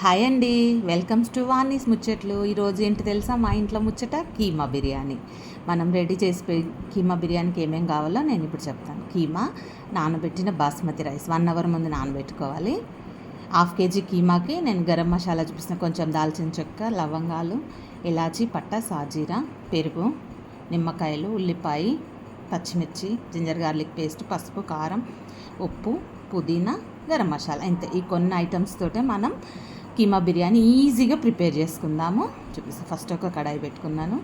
Hi అండి, welcomes to Vani's ముచ్చట్లు. ఈరోజు ఏంటి తెలుసా, మా ఇంట్లో ముచ్చట కీమా బిర్యానీ. మనం రెడీ చేసి కీమా బిర్యానీకి ఏమేమి కావాలో నేను ఇప్పుడు చెప్తాను. కీమా నానబెట్టిన బాస్మతి రైస్ 1 అవర్ ముందు నానబెట్టుకోవాలి. 1/2 kg కీమాకి నేను గరం మసాలా చూపిస్తున్న, కొంచెం దాల్చిన చెక్క, లవంగాలు, ఇలాచి, పట్ట, సాజీరా, పెరుగు, నిమ్మకాయలు, ఉల్లిపాయ, పచ్చిమిర్చి, జింజర్ గార్లిక్ పేస్ట్, పసుపు, కారం, ఉప్పు, పుదీనా, గరం మసాలా. ఇంతే. ఈ కొన్ని ఐటమ్స్ తోటే మనం కీమా బిర్యానీ ఈజీగా ప్రిపేర్ చేసుకుందాము. చూపిస్తాను. ఫస్ట్ ఒక కడాయి పెట్టుకున్నాను,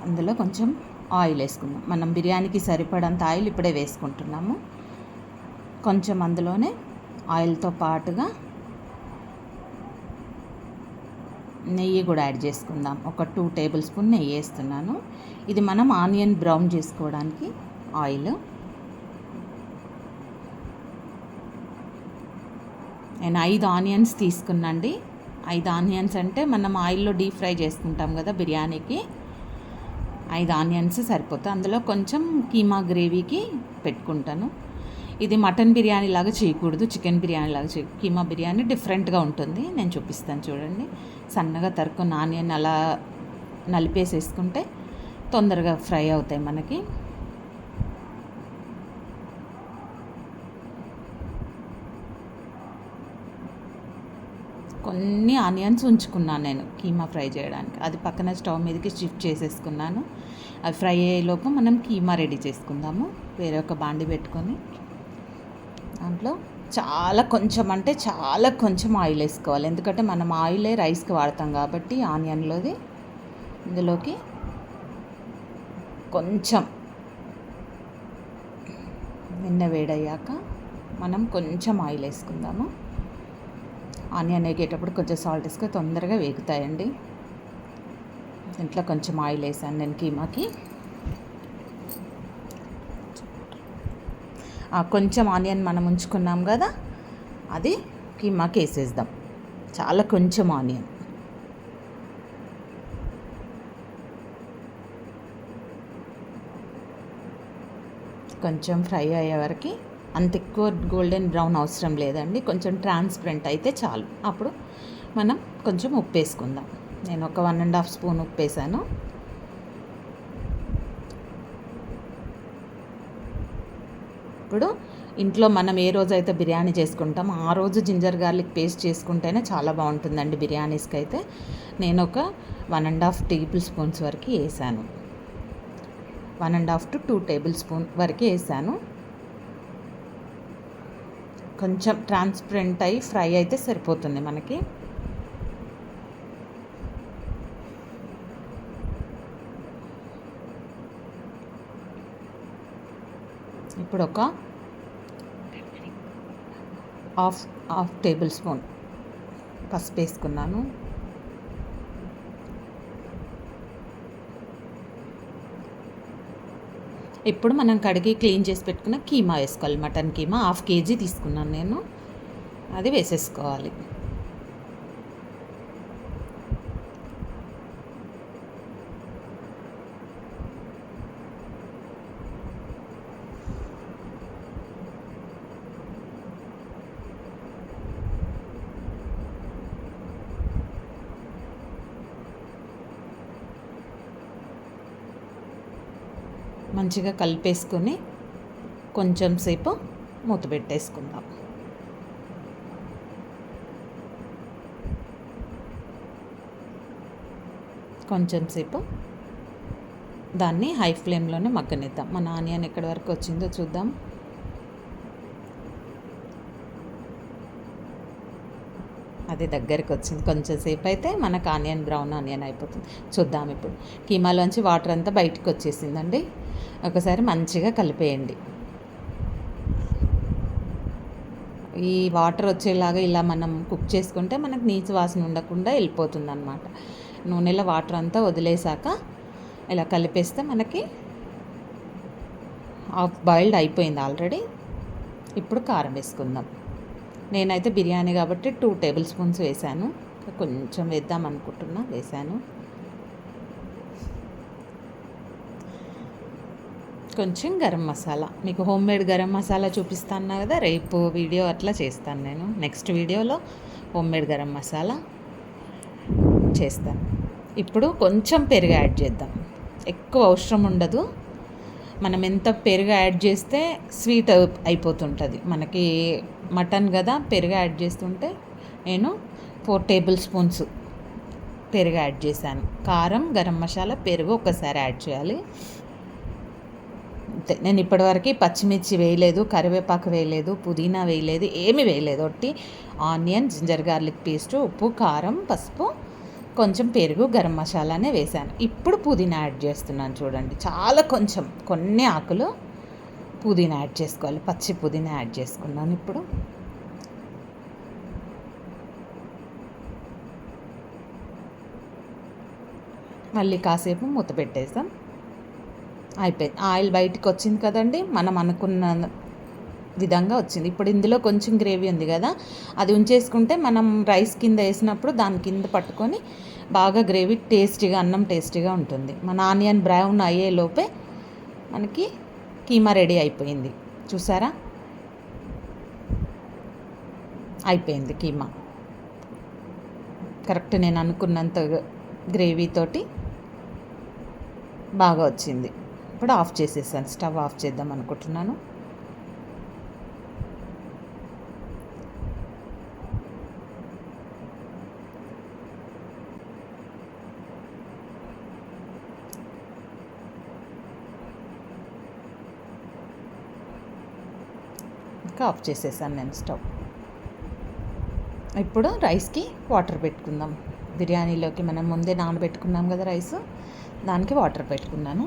అందులో కొంచెం ఆయిల్ వేసుకుందాం. మనం బిర్యానీకి సరిపడంత ఆయిల్ ఇప్పుడే వేసుకుంటున్నాము. కొంచెం అందులోనే ఆయిల్తో పాటుగా నెయ్యి కూడా యాడ్ చేసుకుందాం. ఒక 2 టేబుల్ స్పూన్ నెయ్యి వేస్తున్నాను. ఇది మనం ఆనియన్ బ్రౌన్ చేసుకోవడానికి ఆయిల్. నేను 5 ఆనియన్స్ తీసుకున్నాండి. 5 ఆనియన్స్ అంటే మనం ఆయిల్లో డీప్ ఫ్రై చేసుకుంటాం కదా బిర్యానీకి, 5 ఆనియన్స్ సరిపోతాయి. అందులో కొంచెం కీమా గ్రేవీకి పెట్టుకుంటాను. ఇది మటన్ బిర్యానీ లాగా చేయకూడదు, చికెన్ బిర్యానీ లాగా కీమా బిర్యానీ డిఫరెంట్గా ఉంటుంది. నేను చూపిస్తాను చూడండి. సన్నగా తరుక్కున్న ఆనియన్ అలా నలిపేసేసుకుంటే తొందరగా ఫ్రై అవుతాయి మనకి. కొన్ని ఆనియన్స్ ఉంచుకున్నాను నేను కీమా ఫ్రై చేయడానికి. అది పక్కన స్టవ్ మీదకి షిఫ్ట్ చేసేసుకున్నాను. అది ఫ్రై అయ్యేలోపు మనం కీమా రెడీ చేసుకుందాము. వేరే ఒక బాండి పెట్టుకొని దాంట్లో చాలా కొంచెం ఆయిల్ వేసుకోవాలి. ఎందుకంటే మనం ఆయిలే రైస్కి వాడతాం కాబట్టి ఆనియన్లోది. ఇందులోకి కొంచెం నిన్న వేడయ్యాక మనం కొంచెం ఆయిల్ వేసుకుందాము. ఆనియన్ వేగేటప్పుడు కొంచెం సాల్ట్ వేసుకొని తొందరగా వేగుతాయండి. ఇంట్లో కొంచెం ఆయిల్ వేసాను నేను కీమాకి. కొంచెం ఆనియన్ మనం ఉంచుకున్నాం కదా, అది కీమాకి వేసేద్దాం. చాలా కొంచెం ఆనియన్. కొంచెం ఫ్రై అయ్యే వరకు, అంత ఎక్కువ గోల్డెన్ బ్రౌన్ అవసరం లేదండి, కొంచెం ట్రాన్స్పరెంట్ అయితే చాలు. అప్పుడు మనం కొంచెం ఉప్పు వేసుకుందాం. నేను ఒక 1.5 స్పూన్ ఉప్పు వేసాను. ఇప్పుడు ఇంట్లో మనం ఏ రోజు అయితే బిర్యానీ చేసుకుంటామో ఆ రోజు జింజర్ గార్లిక్ పేస్ట్ చేసుకుంటేనే చాలా బాగుంటుందండి బిర్యానీస్కి అయితే. నేను ఒక 1.5 టేబుల్ స్పూన్స్ వరకు వేసాను. 1.5 to 2 టేబుల్ స్పూన్ వరకు వేసాను. కొంచెం ట్రాన్స్పరెంట్ అయ్యి ఫ్రై అయితే సరిపోతుంది మనకి. ఇప్పుడు ఒక హాఫ్ టేబుల్ స్పూన్ పసుపు వేసుకున్నాను. ఇప్పుడు మనం కడిగి క్లీన్ చేసి పెట్టుకున్న కీమా వేసుకోవాలి. మటన్ కీమా 1/2 kg తీసుకున్నాను నేను, అది వేసేసుకోవాలి. మంచిగా కలిపేసుకొని కొంచెం సేపు మూత పెట్టేసుకుందాం. కొంచెం సేపు దాన్ని హై ఫ్లేమ్లోనే మగ్గనిద్దాం. మన ఆనియన్ ఎక్కడి వరకు వచ్చిందో చూద్దాం. అది దగ్గరికి వచ్చింది. కొంచెం సేపు అయితే మనకు ఆనియన్ బ్రౌన్ ఆనియన్ అయిపోతుంది. చూద్దాం. ఇప్పుడు కీమాలోంచి వాటర్ అంతా బయటకు వచ్చేసిందండి. ఒకసారి మంచిగా కలిపేయండి. ఈ వాటర్ వచ్చేలాగా ఇలా మనం కుక్ చేసుకుంటే మనకు నీచు వాసన ఉండకుండా వెళ్ళిపోతుంది అన్నమాట. నూనెలో వాటర్ అంతా వదిలేసాక ఇలా కలిపేస్తే మనకి హాఫ్ బాయిల్డ్ అయిపోయింది ఆల్రెడీ. ఇప్పుడు కారం వేసుకుందాం. నేనైతే బిర్యానీ కాబట్టి 2 టేబుల్ స్పూన్స్ వేసాను. కొంచెం వేద్దాం అనుకుంటున్నా, వేసాను. కొంచెం గరం మసాలా, మీకు హోమ్ మేడ్ గరం మసాలా చూపిస్తాను కదా, రేపు వీడియో అట్లా చేస్తాను నేను. నెక్స్ట్ వీడియోలో హోమ్ మేడ్ గరం మసాలా చేస్తాను. ఇప్పుడు కొంచెం పెరుగు యాడ్ చేద్దాం, ఎక్కువ అవసరం ఉండదు. మనం ఎంత పెరుగు యాడ్ చేస్తే స్వీట్ అయిపోతుంటుంది మనకి. మటన్ కదా, పెరుగు యాడ్ చేస్తుంటే నేను 4 టేబుల్ స్పూన్స్ పెరుగు యాడ్ చేశాను. కారం, గరం మసాలా, పెరుగు ఒక్కసారి యాడ్ చేయాలి. నేను ఇప్పటివరకు పచ్చిమిర్చి వేయలేదు, కరివేపాకు వేయలేదు, పుదీనా వేయలేదు, ఏమీ వేయలేదు. ఒట్టి ఆనియన్, జింజర్ గార్లిక్ పేస్ట్, ఉప్పు, కారం, పసుపు, కొంచెం పెరుగు, గరం మసాలానే వేశాను. ఇప్పుడు పుదీనా యాడ్ చేస్తున్నాను చూడండి. చాలా కొంచెం, కొన్ని ఆకులు పుదీనా యాడ్ చేసుకోవాలి. పచ్చి పుదీనా యాడ్ చేసుకున్నాను. ఇప్పుడు మళ్ళీ కాసేపు మూత పెట్టేస్తాం. అయిపోయింది. ఆయిల్ బయటికి వచ్చింది కదండి, మనం అనుకున్న విధంగా వచ్చింది. ఇప్పుడు ఇందులో కొంచెం గ్రేవీ ఉంది కదా, అది ఉంచేసుకుంటే మనం రైస్ కింద వేసినప్పుడు దాని కింద పట్టుకొని బాగా గ్రేవీ టేస్టీగా, అన్నం టేస్టీగా ఉంటుంది. మన ఆనియన్ బ్రౌన్ అయ్యేలోపే మనకి కీమా రెడీ అయిపోయింది. చూసారా, అయిపోయింది కీమా. కరెక్ట్ నేను అనుకున్నంత గ్రేవీతోటి బాగా వచ్చింది. ఇప్పుడు ఆఫ్ చేసేసాను, స్టవ్ ఆఫ్ చేద్దాం అనుకుంటున్నాను. ఇంకా ఆఫ్ చేసేసాను నేను స్టవ్. ఇప్పుడు రైస్కి వాటర్ పెట్టుకుందాం. బిర్యానీలోకి మనం ముందే నానబెట్టుకున్నాం కదా రైస్, దానికి వాటర్ పెట్టుకున్నాను.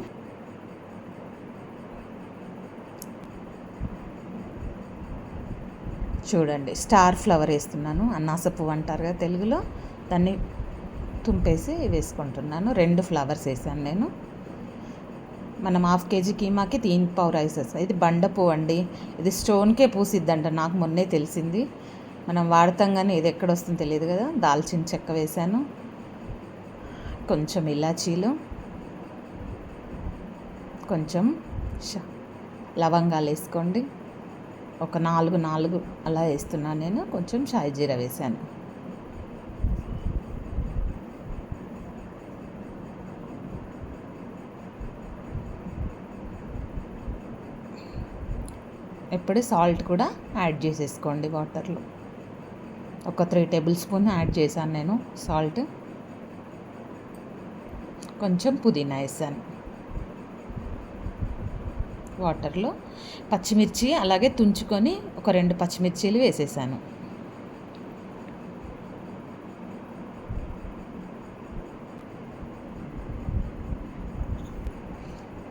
చూడండి, స్టార్ ఫ్లవర్ వేస్తున్నాను. అన్నాస పువ్వు అంటారు కదా తెలుగులో, దాన్ని తుంపేసి వేసుకుంటున్నాను. 2 ఫ్లవర్స్ వేసాను నేను. మనం 1/2 కేజీ కీమాకి 3 పావు రైస్ వేస్తాం. ఇది బండ పువ్వు అండి, ఇది స్టోన్కే పూసిద్దంట, నాకు మొన్నే తెలిసింది. మనం వాడతాం కానీ ఇది ఎక్కడ వస్తుందో తెలియదు కదా. దాల్చిన చెక్క వేసాను, కొంచెం ఇలాచీలు, కొంచెం లవంగాలు వేసుకోండి. ఒక 4 అలా వేస్తున్నాను నేను. కొంచెం షాయి జీరా వేసాను. ఇప్పుడు సాల్ట్ కూడా యాడ్ చేసేసుకోండి వాటర్లో. ఒక 3 టేబుల్ స్పూన్ యాడ్ చేశాను నేను సాల్ట్. కొంచెం పుదీనా వేసాను వాటర్లో. పచ్చిమిర్చి అలాగే తుంచుకొని ఒక 2 పచ్చిమిర్చీలు వేసేసాను.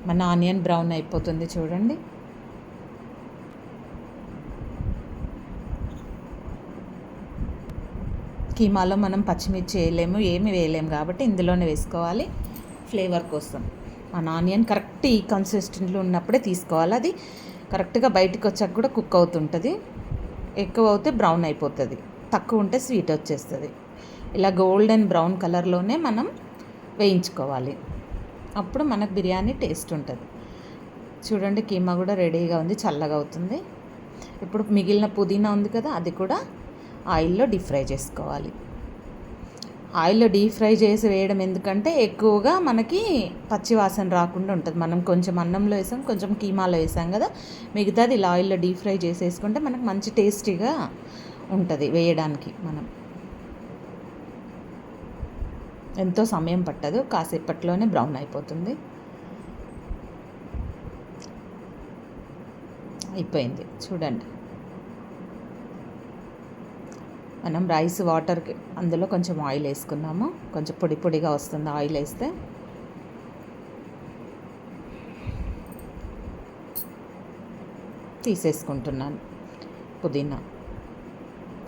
మన ఆనియన్ బ్రౌన్ అయిపోతుంది చూడండి. కీమాలో మనం పచ్చిమిర్చి వేయలేము, ఏమి వేయలేము కాబట్టి ఇందులోనే వేసుకోవాలి ఫ్లేవర్ కోసం. మన ఆనియన్ కరెక్ట్ ఈ కన్సిస్టెంట్లో ఉన్నప్పుడే తీసుకోవాలి. అది కరెక్ట్గా బయటకు వచ్చాక కూడా కుక్ అవుతుంటుంది. ఎక్కువ అవుతే బ్రౌన్ అయిపోతుంది, తక్కువ ఉంటే స్వీట్ వచ్చేస్తుంది. ఇలా గోల్డెన్ బ్రౌన్ కలర్లోనే మనం వేయించుకోవాలి, అప్పుడు మనకు బిర్యానీ టేస్ట్ ఉంటుంది. చూడండి, కీమా కూడా రెడీగా ఉంది, చల్లగా అవుతుంది. ఇప్పుడు మిగిలిన పుదీనా ఉంది కదా, అది కూడా ఆయిల్లో డీప్ ఫ్రై చేసుకోవాలి. ఆయిల్లో డీప్ ఫ్రై చేసి వేయడం ఎందుకంటే ఎక్కువగా మనకి పచ్చి వాసన రాకుండా ఉంటుంది. మనం కొంచెం అన్నంలో వేసాం, కొంచెం కీమాలో వేసాం కదా, మిగతాది ఇలా ఆయిల్లో డీప్ ఫ్రై చేసేసుకుంటే మనకు మంచి టేస్టీగా ఉంటుంది వేయడానికి. మనం ఎంతో సమయం పట్టదు, కాసేపట్లోనే బ్రౌన్ అయిపోతుంది. అయిపోయింది చూడండి. మనం రైస్ వాటర్కి అందులో కొంచెం ఆయిల్ వేసుకున్నాము, కొంచెం పొడి పొడిగా వస్తుంది ఆయిల్ వేస్తే. తీసేసుకుంటున్నాను పుదీనా.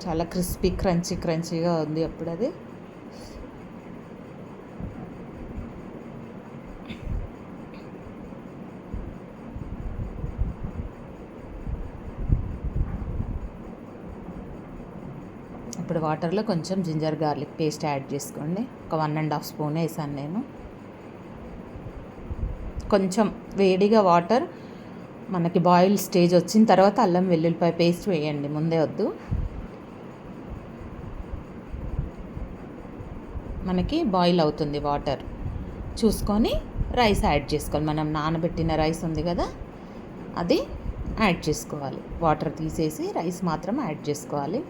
చాలా క్రిస్పీ క్రంచీగా ఉంది అప్పుడు అది. ఇప్పుడు వాటర్లో కొంచెం జింజర్ గార్లిక్ పేస్ట్ యాడ్ చేసుకోండి. ఒక 1.5 స్పూన్ వేసాను నేను. కొంచెం వేడిగా వాటర్ మనకి బాయిల్ స్టేజ్ వచ్చిన తర్వాత అల్లం వెల్లుల్లిపాయ పేస్ట్ వేయండి, ముందే వద్దు. మనకి బాయిల్ అవుతుంది, వాటర్ చూసుకొని రైస్ యాడ్ చేసుకోవాలి. మనం నానబెట్టిన రైస్ ఉంది కదా, అది యాడ్ చేసుకోవాలి. వాటర్ తీసేసి రైస్ మాత్రం యాడ్ చేసుకోవాలి.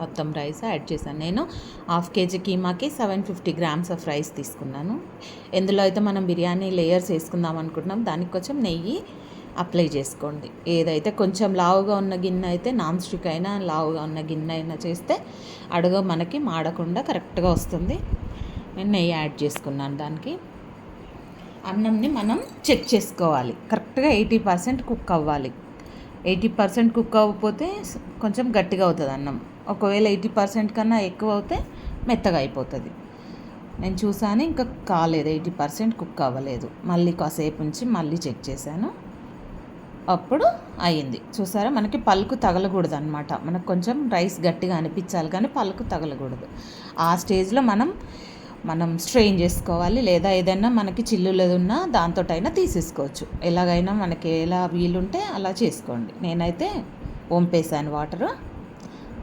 మొత్తం రైస్ యాడ్ చేశాను. నేను 1/2 kg కీమాకి 750 grams ఆఫ్ రైస్ తీసుకున్నాను. ఎందులో అయితే మనం బిర్యానీ లేయర్స్ వేసుకుందాం అనుకుంటున్నాం, దానికి కొంచెం నెయ్యి అప్లై చేసుకోండి. ఏదైతే కొంచెం లావుగా ఉన్న గిన్నె అయితే నాన్ స్టిక్ అయినా, లావుగా ఉన్న గిన్నె అయినా చేస్తే అడుగు మనకి మాడకుండా కరెక్ట్గా వస్తుంది. నేను నెయ్యి యాడ్ చేసుకున్నాను. దానికి అన్నంని మనం చెక్ చేసుకోవాలి, కరెక్ట్గా 80% కుక్ అవ్వాలి. 80% కుక్ అవ్వకపోతే కొంచెం గట్టిగా అవుతుంది అన్నం. ఒకవేళ 80% కన్నా ఎక్కువ అవుతే మెత్తగా అయిపోతుంది. నేను చూసాను, ఇంకా కాలేదు, 80% కుక్ అవ్వలేదు. మళ్ళీ కాసేపు ఉంచి మళ్ళీ చెక్ చేశాను, అప్పుడు అయ్యింది. చూసారా, మనకి పలుకు తగలకూడదు అనమాట. మనకు కొంచెం రైస్ గట్టిగా అనిపించాలి కానీ పలుకు తగలకూడదు. ఆ స్టేజ్లో మనం స్ట్రెయిన్ చేసుకోవాలి, లేదా ఏదైనా మనకి చిల్లులు ఉన్నా దాంతోటైనా తీసేసుకోవచ్చు. ఎలాగైనా మనకి ఎలా వీలుంటే అలా చేసుకోండి. నేనైతే వంపేసాను వాటరు.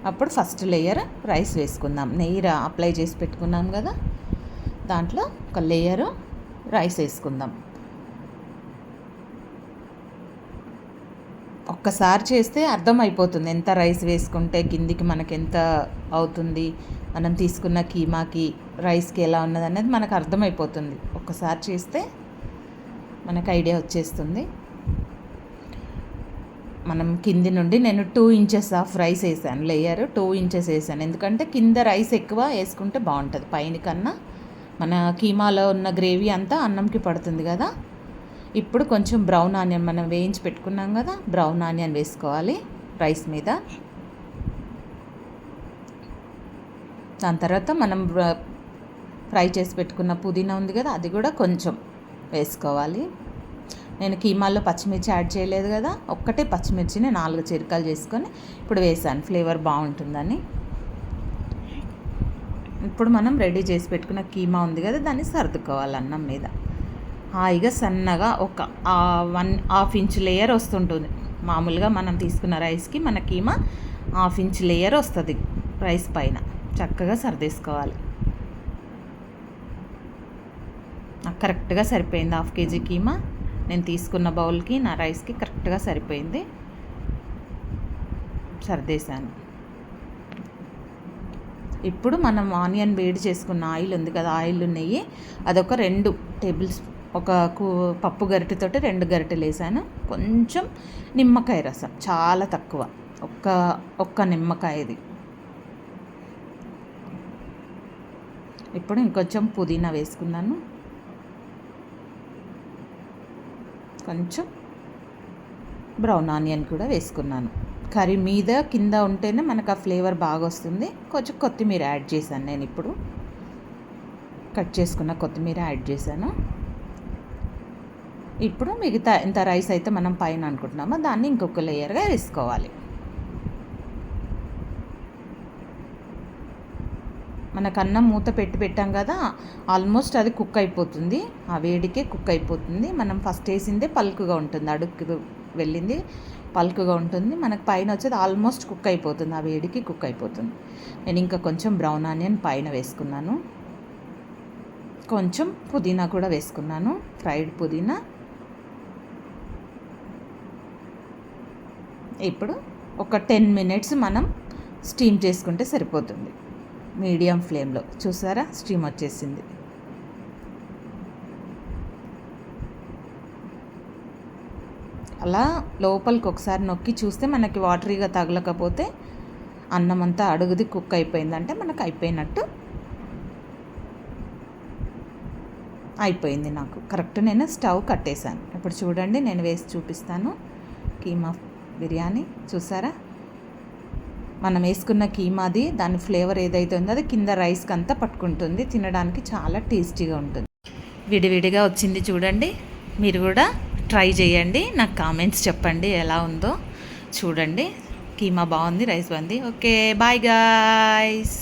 అప్పుడు ఫస్ట్ లేయర్ రైస్ వేసుకుందాం. నెయ్యి అప్లై చేసి పెట్టుకున్నాం కదా, దాంట్లో ఒక లేయరు రైస్ వేసుకుందాం. ఒక్కసారి చేస్తే అర్థమైపోతుంది ఎంత రైస్ వేసుకుంటే కిందికి మనకి ఎంత అవుతుంది, మనం తీసుకున్న కీమాకి రైస్కి ఎలా ఉన్నది అనేది మనకు అర్థమైపోతుంది. ఒక్కసారి చేస్తే మనకు ఐడియా వచ్చేస్తుంది. మనం కింది నుండి నేను 2 inches ఆఫ్ రైస్ వేసాను, లేయర్ 2 inches వేసాను. ఎందుకంటే కింద రైస్ ఎక్కువ వేసుకుంటే బాగుంటుంది, పైన కన్నా మన కీమాలో ఉన్న గ్రేవీ అంతా అన్నంకి పడుతుంది కదా. ఇప్పుడు కొంచెం బ్రౌన్ ఆనియన్ మనం వేయించి పెట్టుకున్నాం కదా, బ్రౌన్ ఆనియన్ వేసుకోవాలి రైస్ మీద. దాని తర్వాత మనం ఫ్రై చేసి పెట్టుకున్న పుదీనా ఉంది కదా, అది కూడా కొంచెం వేసుకోవాలి. నేను కీమాల్లో పచ్చిమిర్చి యాడ్ చేయలేదు కదా, ఒక్కటే పచ్చిమిర్చిని 4 చిరకలు చేసుకొని ఇప్పుడు వేసాను, ఫ్లేవర్ బాగుంటుందని. ఇప్పుడు మనం రెడీ చేసి పెట్టుకున్న కీమా ఉంది కదా, దాన్ని సర్దుకోవాలి అన్నం మీద. హాయిగా సన్నగా ఒక 1/2 inch లేయర్ వస్తుంటుంది. మామూలుగా మనం తీసుకున్న రైస్కి మన కీమా 1/2 inch లేయర్ వస్తుంది రైస్ పైన. చక్కగా సర్దేసుకోవాలి. నాకు కరెక్ట్గా సరిపోయింది 1/2 kg కీమా. నేను తీసుకున్న బౌల్కి నా రైస్కి కరెక్ట్గా సరిపోయింది. సర్దేశాను. ఇప్పుడు మనం ఆనియన్ వేడి చేసుకున్న ఆయిల్ ఉంది కదా, ఆయిల్ నెయ్యి అదొక 2 tablespoons, ఒక పప్పు గరిటెతోటి 2 గరిటెలు వేసాను. కొంచెం నిమ్మకాయ రసం, చాలా తక్కువ, ఒక్క నిమ్మకాయది. ఇప్పుడు ఇంకొంచెం పుదీనా వేసుకున్నాను, కొంచెం బ్రౌన్ ఆనియన్ కూడా వేసుకున్నాను. కర్రీ మీద కింద ఉంటేనే మనకు ఆ ఫ్లేవర్ బాగా వస్తుంది. కొంచెం కొత్తిమీర యాడ్ చేశాను, నేను ఇప్పుడు కట్ చేసుకున్న కొత్తిమీర యాడ్ చేశాను. ఇప్పుడు మిగతా ఎంత రైస్ అయితే మనం పైన అనుకుంటున్నామో దాన్ని ఇంకొక లేయర్గా వేసుకోవాలి. మనకు అన్నం మూత పెట్టాం కదా, ఆల్మోస్ట్ అది కుక్ అయిపోతుంది, ఆ వేడికే కుక్ అయిపోతుంది. మనం ఫస్ట్ వేసిందే పలుకుగా ఉంటుంది, అడుగుకి వెళ్ళింది పలుకుగా ఉంటుంది. మనకు పైన వచ్చేది ఆల్మోస్ట్ కుక్ అయిపోతుంది, ఆ వేడికి కుక్ అయిపోతుంది. నేను ఇంకా కొంచెం బ్రౌన్ ఆనియన్ పైన వేసుకున్నాను, కొంచెం పుదీనా కూడా వేసుకున్నాను, ఫ్రైడ్ పుదీనా. ఇప్పుడు ఒక 10 minutes మనం స్టీమ్ చేసుకుంటే సరిపోతుంది, మీడియం ఫ్లేమ్లో. చూసారా, స్టీమ్ వచ్చేసింది. అలా లోపలికి ఒకసారి నొక్కి చూస్తే మనకి వాటరీగా తగలకపోతే అన్నం అంతా అడుగుది కుక్ అయిపోయిందంటే మనకు అయిపోయినట్టు. అయిపోయింది నాకు కరెక్ట్. నేను స్టవ్ కట్టేశాను. ఇప్పుడు చూడండి, నేను వేసి చూపిస్తాను కీమా బిర్యానీ. చూసారా, మనం వేసుకున్న కీమాది దాని ఫ్లేవర్ ఏదైతే ఉందో అది కింద రైస్కి అంతా పట్టుకుంటుంది, తినడానికి చాలా టేస్టీగా ఉంటుంది. విడివిడిగా వచ్చింది చూడండి, మీరు కూడా ట్రై చేయండి, నాకు కామెంట్స్ చెప్పండి ఎలా ఉందో. చూడండి, కీమా బాగుంది, రైస్ బాగుంది. Okay, bye guys.